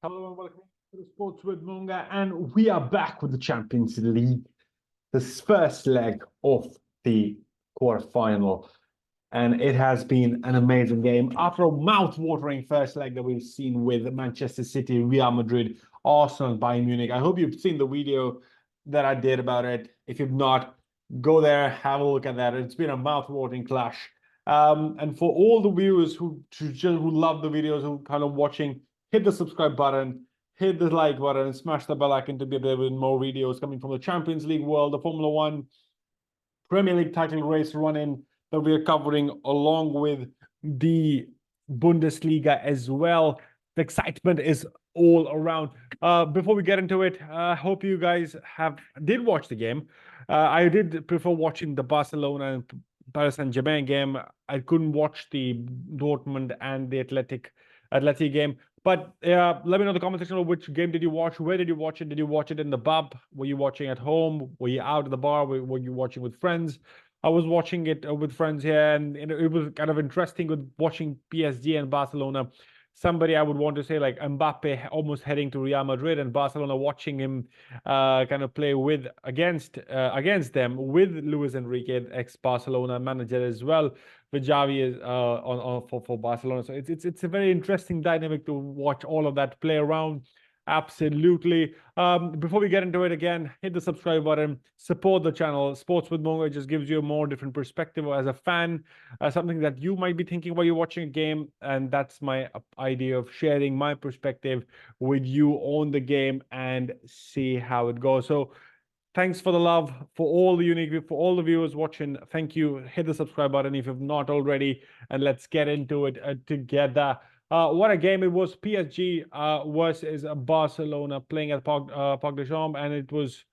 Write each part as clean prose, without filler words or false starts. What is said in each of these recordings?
Hello and welcome to the Sports with Monga, and we are back with the Champions League, this first leg of the quarterfinal, and it has been an amazing game. After a mouth-watering first leg that we've seen with Manchester City, Real Madrid, Arsenal, and Bayern Munich. I hope you've seen the video that I did about it. If you've not, go there, have a look at that. It's been a mouth-watering clash. And for all the viewers who love the videos, who kind of watching, hit the subscribe button, hit the like button, and smash the bell icon to be able to more videos coming from the Champions League world, the Formula One, Premier League title race run-in that we are covering, along with the Bundesliga as well. The excitement is all around. Before we get into it, I hope you guys did watch the game. I did prefer watching the Barcelona and Paris Saint-Germain game. I couldn't watch the Dortmund and the Atleti game. But let me know in the comment section which game did you watch? Where did you watch it? Did you watch it in the pub? Were you watching at home? Were you out at the bar? Were you watching with friends? I was watching it with friends here, and it was kind of interesting with watching PSG and Barcelona. Somebody I would want to say like Mbappe almost heading to Real Madrid, and Barcelona watching him kind of play against them with Luis Enrique, ex-Barcelona manager as well, with Xavi for Barcelona. So it's a very interesting dynamic to watch all of that play around. Absolutely. Before we get into it again, hit the subscribe button, support the channel. Sports with Monga just gives you a more different perspective as a fan, something that you might be thinking while you're watching a game, and that's my idea of sharing my perspective with you on the game and see how it goes. So thanks for the love, for all the viewers watching. Thank you. Hit the subscribe button if you've not already, and let's get into it together. What a game it was. PSG versus Barcelona playing at Parc des Champs, and it was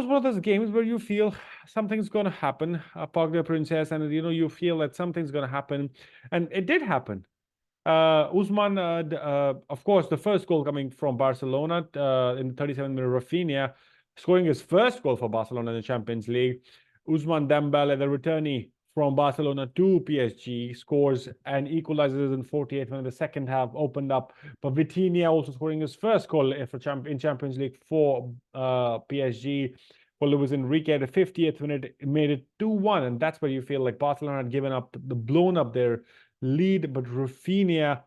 one of those games where you feel something's going to happen, Parc des Princes, and you feel that something's going to happen, and it did happen. Ousmane, of course, the first goal coming from Barcelona in the 37th minute, Raphinha scoring his first goal for Barcelona in the Champions League. Ousmane Dembélé, the returnee from Barcelona to PSG, scores and equalizes in 48th minute. The second half opened up, but Vitinha also scoring his first goal in Champions League for PSG. For Luis Enrique at the 50th minute, it made it 2-1, and that's where you feel like Barcelona had blown up their lead, but Raphinha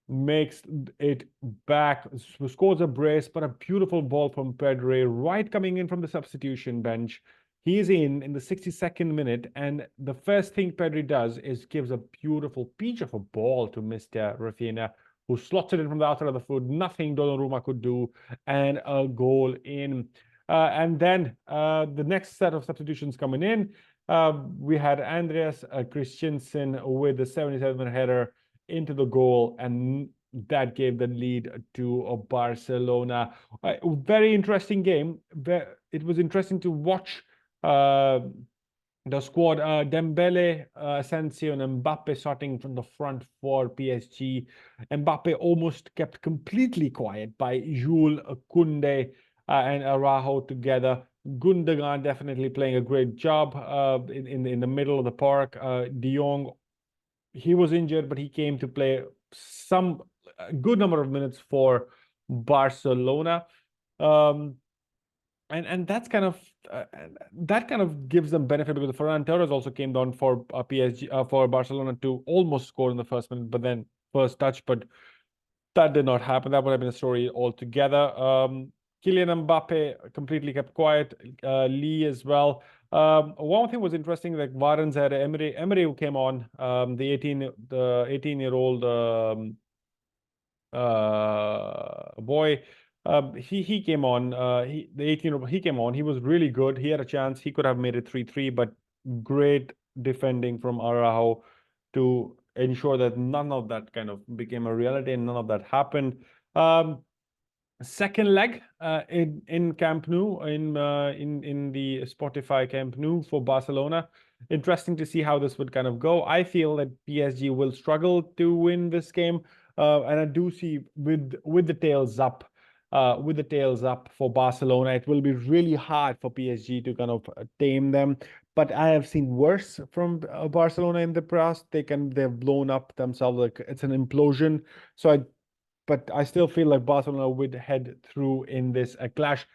makes it back, scores a brace, but a beautiful ball from Pedri, right coming in from the substitution bench. He's in the 62nd minute, and the first thing Pedri does is gives a beautiful peach of a ball to Mr. Raphinha, who slots it in from the outside of the foot. Nothing Donnarumma could do, and a goal in. And then the next set of substitutions coming in, we had Andreas Christensen with the 77th header into the goal, and that gave the lead to Barcelona. Very interesting game. It was interesting to watch the squad. Dembélé, Asensio, and Mbappe starting from the front for PSG. Mbappe almost kept completely quiet by Jules Koundé and Araújo together. Gundogan definitely playing a great job in the middle of the park. De Jong, he was injured, but he came to play a good number of minutes for Barcelona. And that's kind of gives them benefit, because Ferran Torres also came down for PSG for Barcelona to almost score in the first minute, but then first touch, but that did not happen. That would have been a story altogether. Kylian Mbappe completely kept quiet. Lee as well. One thing was interesting, like Varens had Emery who came on, the 18-year-old boy. He came on. The 18-year-old, he came on. He was really good. He had a chance. He could have made it 3-3, but great defending from Araújo to ensure that none of that kind of became a reality and none of that happened. Second leg in Camp Nou, in the Spotify Camp Nou for Barcelona. Interesting to see how this would kind of go. I feel that PSG will struggle to win this game, and I do see with the tails up. With the tails up for Barcelona, it will be really hard for PSG to kind of tame them. But I have seen worse from Barcelona in the past. They've blown up themselves, like it's an implosion. So but I still feel like Barcelona would head through in this clash.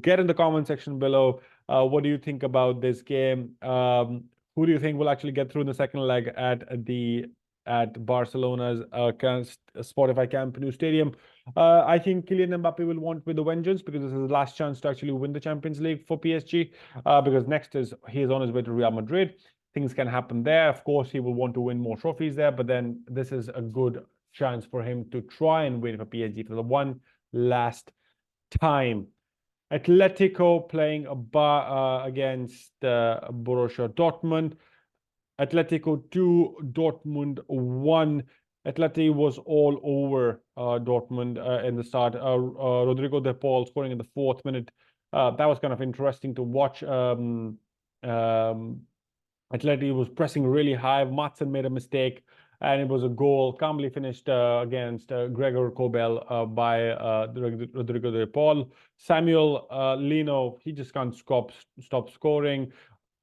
Get in the comment section below. What do you think about this game? Who do you think will actually get through in the second leg at Barcelona's Spotify Camp Nou Stadium? I think Kylian Mbappe will want with the vengeance, because this is his last chance to actually win the Champions League for PSG. Because next he is on his way to Real Madrid. Things can happen there. Of course, he will want to win more trophies there, but then this is a good chance for him to try and win for PSG for the one last time. Atletico playing against Borussia Dortmund. Atletico 2, Dortmund 1. Atleti was all over Dortmund in the start. Rodrigo de Paul scoring in the 4th minute. That was kind of interesting to watch. Atleti was pressing really high. Matson made a mistake, and it was a goal, calmly finished against Gregor Kobel by Rodrigo de Paul. Samuel Lino, he just can't stop scoring.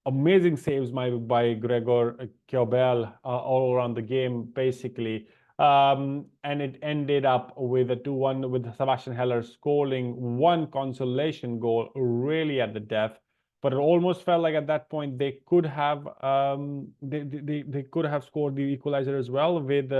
Amazing saves by Gregor Kobel all around the game, basically. And it ended up with a 2-1 with Sebastian Heller scoring one consolation goal really at the death. But it almost felt like at that point they could have they could have scored the equalizer as well, with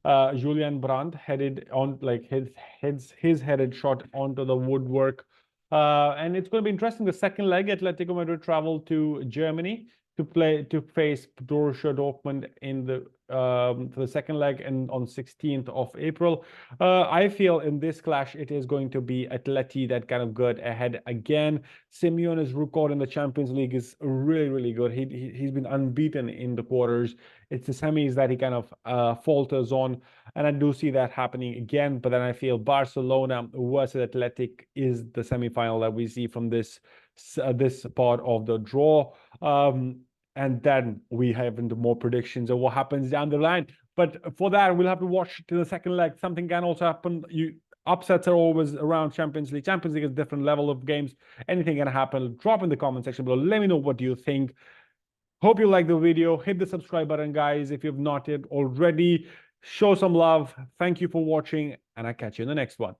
Julian Brandt headed on, like his headed shot onto the woodwork. And it's going to be interesting. The second leg, Atletico Madrid travel to Germany to face Borussia Dortmund in the for the second leg, and on 16th of April. I feel in this clash it is going to be Atleti that kind of got ahead again. Simeone's record in the Champions League is really, really good. He's been unbeaten in the quarters. It's the semis that he kind of falters on, and I do see that happening again. But then I feel Barcelona versus Athletic is the semi-final that we see from this part of the draw. And then we have into more predictions of what happens down the line. But for that, we'll have to watch to the second leg. Something can also happen. Upsets are always around Champions League. Champions League is a different level of games. Anything can happen. Drop in the comment section below. Let me know what you think. Hope you like the video. Hit the subscribe button, guys, if you've not yet already. Show some love. Thank you for watching, and I'll catch you in the next one.